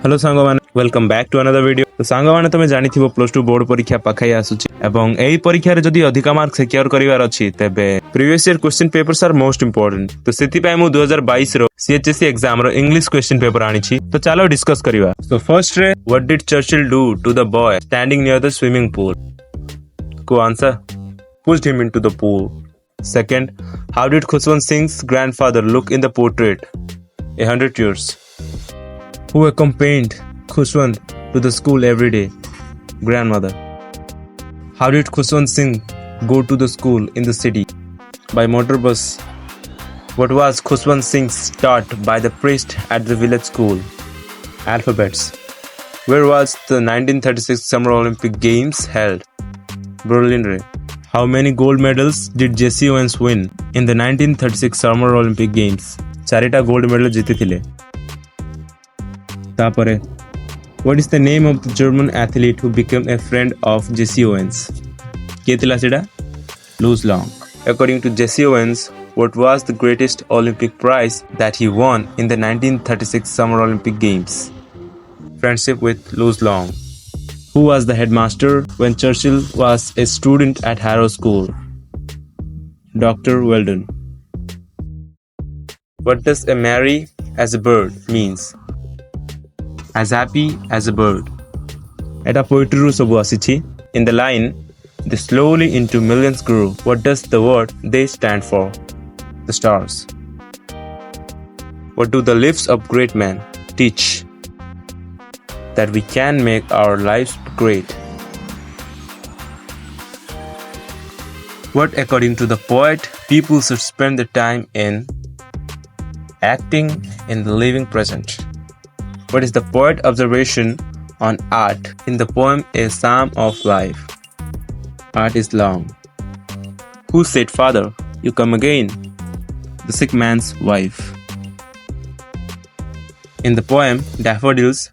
Hello सांग मैंने welcome back to another video. तो सांग मैंने तुम जानी प्लस टू बोर्ड परीक्षा पाखाई आसुची एवं एही परीक्षा रे जदी अधिक मार्क सिक्योर करिवार अछि तेबे previous year question papers are most important. तो सेति पय मु 2022 रो CHSE एग्जाम रो इंग्लिश क्वेश्चन पेपर आनी छी। तो चलो डिस्कस करिवा। सो फर्स्ट रे what did Churchill do to the boy standing near the swimming pool? को answer pushed him into the pool. Second, how did Khushwant Singh's grandfather look in the portrait? 100 years. Who accompanied Khushwant to the school every day? Grandmother. How did Khushwant Singh go to the school in the city? By motor bus. What was Khushwant Singh's taught by the priest at the village school? Alphabets. Where was the 1936 Summer Olympic Games held? Berlin. How many gold medals did Jesse Owens win in the 1936 Summer Olympic Games? 4टा gold medal जीतिथिले। तापरे what is the name of the German athlete who became a friend of Jesse Owens? केतिला सेडा Louis Long. According to Jesse Owens, what was the greatest Olympic prize that he won in the 1936 Summer Olympic Games? Friendship with Louis Long. Who was the headmaster when Churchill was a student at Harrow School? Dr. Weldon. What does a merry as a bird means? As happy as a bird. Eta poetry ru sobu asichi. In the line, they slowly into millions grew. What does the word they stand for? The stars. What do the lives of great men teach? That we can make our lives great. What, according to the poet, people should spend their time in? Acting in the living present. What is the poet's observation on art in the poem A Psalm of Life? Art is long. Who said, "Father, you come again"? The sick man's wife. In the poem Daffodils,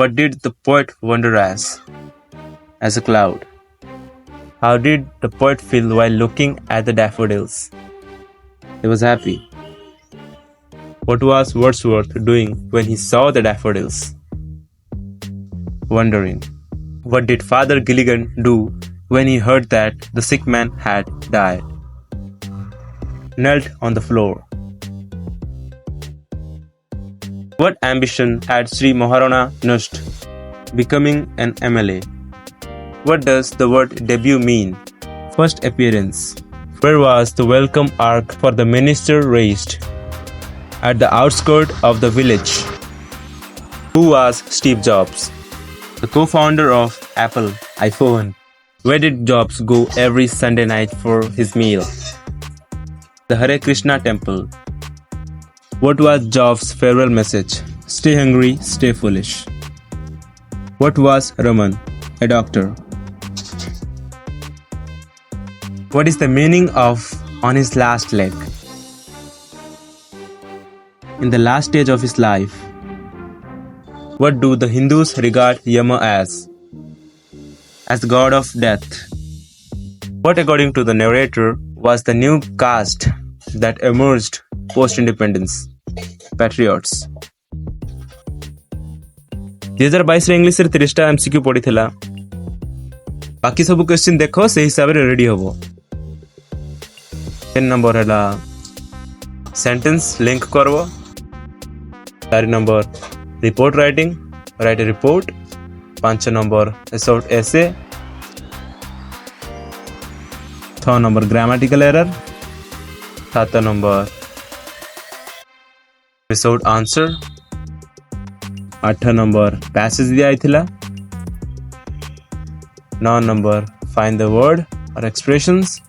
what did the poet wonder as? As a cloud. How did the poet feel while looking at the daffodils? He was happy. What was Wordsworth doing when he saw the daffodils? Wondering. What did Father Gilligan do when he heard that the sick man had died? Knelt on the floor. What ambition had Sri Maharana Nust? Becoming an MLA. What does the word debut mean? First appearance. Where was the welcome ark for the minister raised? At the outskirts of the village. Who was Steve Jobs? The co-founder of Apple iPhone. Where did Jobs go every Sunday night for his meal? The Hare Krishna temple. What was Jobs' farewell message? Stay hungry, stay foolish. What was Raman? A doctor. What is the meaning of on his last leg? In the last stage of his life. What do the Hindus regard Yama as? As the god of death. What, according to the narrator, was the new caste that emerged post-independence? Patriots. 2022 रे English रे 30टा MCQ पडिथिला। बाकी सब question देखो से हिसाब रे ready होबो। 10 number हैला सेंटेंस लिंक करबो। 4 number report writing, write a report. 5 number short essay. 6 number grammatical error. 7 number short answer. 8 number passage दिया आइथिला। 9 नंबर find the word or expressions.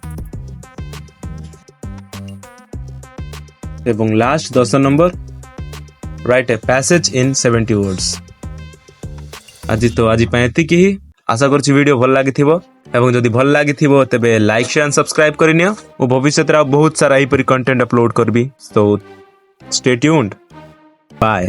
एवं last 10 number write a passage in 70 words. आज ପାଇଁ एतिକି ହିଁ। आशा करछि video भल लागिथिबो एवं जदि भल लागिथिबो तेबे लाइक शेयर एंड सब्सक्राइब करिनियो। ओ भविष्यत रे बहुत सारा एही परि कंटेंट अपलोड करबी। So stay tuned. Bye.